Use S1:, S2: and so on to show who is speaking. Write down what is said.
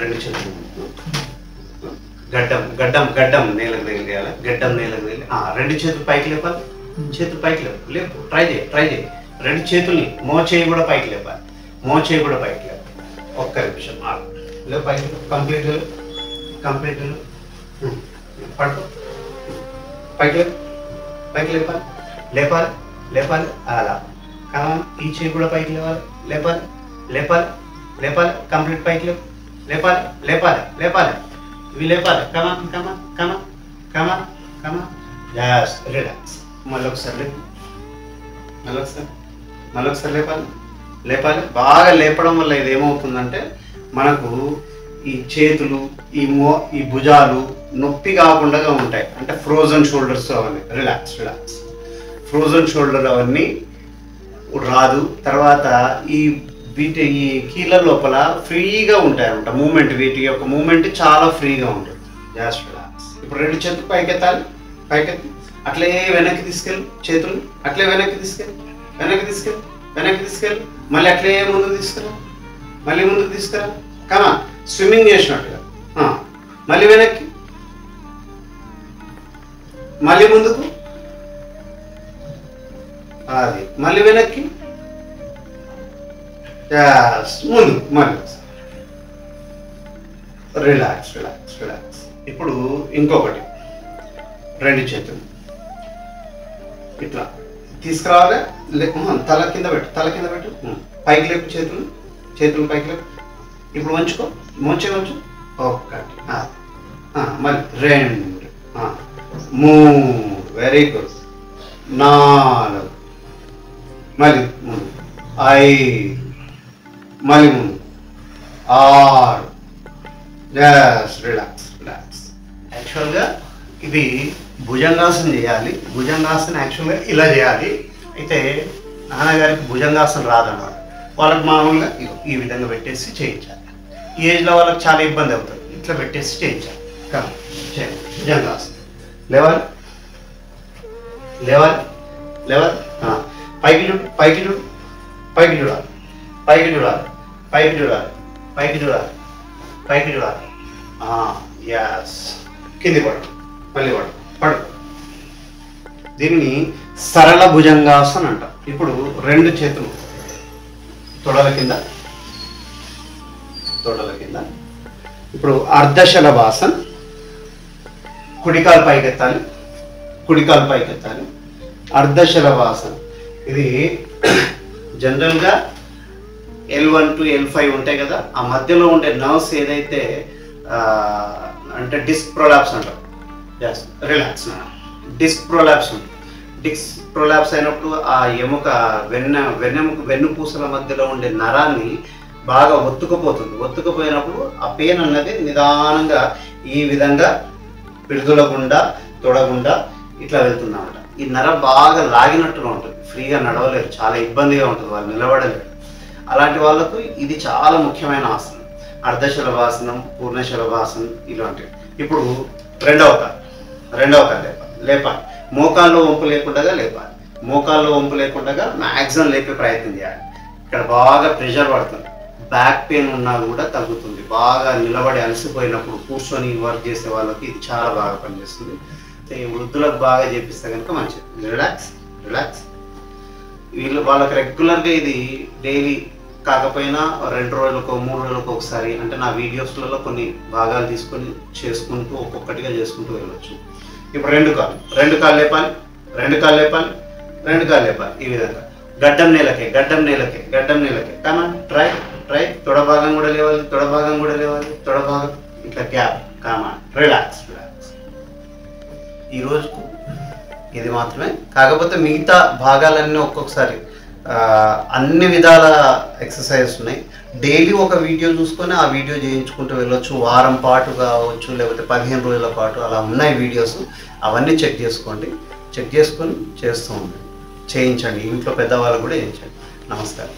S1: రెండు చేతులు గడ్డం గడ్డం గడ్డం నేలకు తగిలేయాలి, గడ్డం నేలకు తగిలి రెండు చేతులు పైకి లేపాలి, చేతులు పైకి లేపు, ట్రై చేయి. రెండు చేతుల్ని మోచేయి కూడా పైకి లేపాలి, మోచేయి కూడా పైకి లేపాలి. ఒక్క నిమిషం లేవు, పైకి కంప్లీట్ పడుకో, పైకి లేపాలి అలా. కావాలి ఈ చేయి కూడా పైకి లేపాలి కంప్లీట్ పైకి లేపాలి ఇవి లేపాలి. Come on just relax. మళ్ళొకసారి లేపాలి. బాగా లేపడం వల్ల ఇది ఏమవుతుందంటే మనకు ఈ చేతులు ఈ భుజాలు నొప్పి కాకుండా ఉంటాయి. అంటే ఫ్రోజన్ షోల్డర్స్ అవన్నీ రిలాక్స్. ఫ్రోజన్ షోల్డర్ అవన్నీ రాదు. తర్వాత ఈ కీళ్ళ లోపల ఫ్రీగా ఉంటాయి అన్నమాట మూమెంట్. వీటి యొక్క మూమెంట్ చాలా ఫ్రీగా ఉంటుంది. Just relax. ఇప్పుడు రెండు చేతులు పైకెత్తాలి, అట్లే వెనక్కి తీసుకెళ్ళి చేతులు, అట్లే వెనక్కి తీసుకెళ్ళి మళ్ళీ అట్లే ముందుకు తీసుకురా, కమా స్విమ్మింగ్ చేసినట్టుగా. మళ్ళీ వెనక్కి, మళ్ళీ ముందుకు, అది మళ్ళీ వెనక్కి, ముందు మళ్ళీ రిలాక్స్. ఇప్పుడు ఇంకొకటి, రెండు చేతులు ఇట్లా తీసుకురావాలి, తల కింద పెట్టు, పైకి లేపు, చేతులు పైకి లేపు. ఇప్పుడు వంచు, ఒకటి, మళ్ళీ రెండు, మూడు, వెరీ గుడ్, నాలుగు, మళ్ళీ ముందు, ఐదు, మళ్ళీ ముందు, ఆరు. Just relax. యాక్చువల్గా ఇది భుజంగాసనం చేయాలి. భుజంగాసనం యాక్చువల్గా ఇలా చేయాలి. అయితే నాన్నగారికి భుజంగాసనం రాదన్నమాట. వాళ్ళకి మామూలుగా ఈ విధంగా పెట్టేసి చేయించాలి. ఈ ఏజ్లో వాళ్ళకి చాలా ఇబ్బంది అవుతుంది. ఇట్లా పెట్టేసి చేయించాలి. చేయాలి భుజంగాసనం. లేవాలి. పైకి చూడాలి. యాస్. కింది మళ్ళీ పడు. దీనిని సరళ భుజంగాసనం అంటాం. ఇప్పుడు రెండు చేతులు తొడల కింద. ఇప్పుడు అర్ధశలభాసన్. కుడికాలు పైకెత్తాలి. అర్ధశలభాసన్. ఇది జనరల్గా L1 to L5 ఉంటాయి కదా, ఆ మధ్యలో ఉండే నర్వ్స్ ఏదైతే అంటే డిస్క్ ప్రొలాప్స్ అంటారు. Just relax. డిస్క్ ప్రొలాప్స్ అయినప్పుడు ఆ ఎముక వెన్నుపూసల మధ్యలో ఉండే నరాన్ని బాగా ఒత్తుకుపోయినప్పుడు ఆ పెయిన్ అన్నది నిదానంగా ఈ విధంగా పిడుదలగుండా తొడగుండా ఇట్లా వెళ్తుందన్నమాట. ఈ నరం బాగా లాగినట్టుగా ఉంటుంది, ఫ్రీగా నడవలేరు, చాలా ఇబ్బందిగా ఉంటుంది, వాళ్ళు నిలబడలేరు. అలాంటి వాళ్ళకు ఇది చాలా ముఖ్యమైన ఆసనం. అర్ధశలభాసనం, పూర్ణశలభాసనం ఇలాంటివి. ఇప్పుడు రెండవ కాలు లేపాలి. మోకాల్లో వంపు లేకుండా మ్యాక్సిమం లేపే ప్రయత్నం చేయాలి. ఇక్కడ బాగా ప్రెషర్ పడుతుంది. బ్యాక్ పెయిన్ ఉన్నా కూడా తగ్గుతుంది. బాగా నిలబడి అలసిపోయినప్పుడు కూర్చొని వర్క్ చేసే వాళ్ళకి ఇది చాలా బాగా పనిచేస్తుంది. వృద్ధులకు బాగా చేపిస్తే కనుక మంచిది. రిలాక్స్. వాళ్ళకి రెగ్యులర్గా ఇది డైలీ కాకపోయినా 2 రోజులకు 3 రోజులకు ఒకసారి, అంటే నా వీడియోస్లలో కొన్ని భాగాలు తీసుకొని చేసుకుంటూ ఒక్కొక్కటిగా చేసుకుంటూ వెళ్ళొచ్చు. ఇప్పుడు రెండు కాళ్ళు లేపాలి. ఈ విధంగా గడ్డం నేలకే. కమాన్ ట్రై. తొడ భాగం కూడా లేవాలి. తొడ భాగం ఇట్లా గ్యాప్. కమాన్ రిలాక్స్. ఈ రోజుకు ఇది మాత్రమే. కాకపోతే మిగతా భాగాలన్నీ ఒక్కొక్కసారి అన్ని విధాల ఎక్సర్సైజెస్ ఉన్నాయి. డైలీ ఒక వీడియో చూసుకొని ఆ వీడియో చేయించుకుంటూ వెళ్ళొచ్చు. వారం పాటు కావచ్చు, లేకపోతే 15 రోజుల పాటు అలా ఉన్నాయి వీడియోస్. అవన్నీ చెక్ చేసుకొని చేస్తూ ఉండండి. చేయించండి. ఇంట్లో పెద్దవాళ్ళు కూడా చేయించండి. నమస్కారం.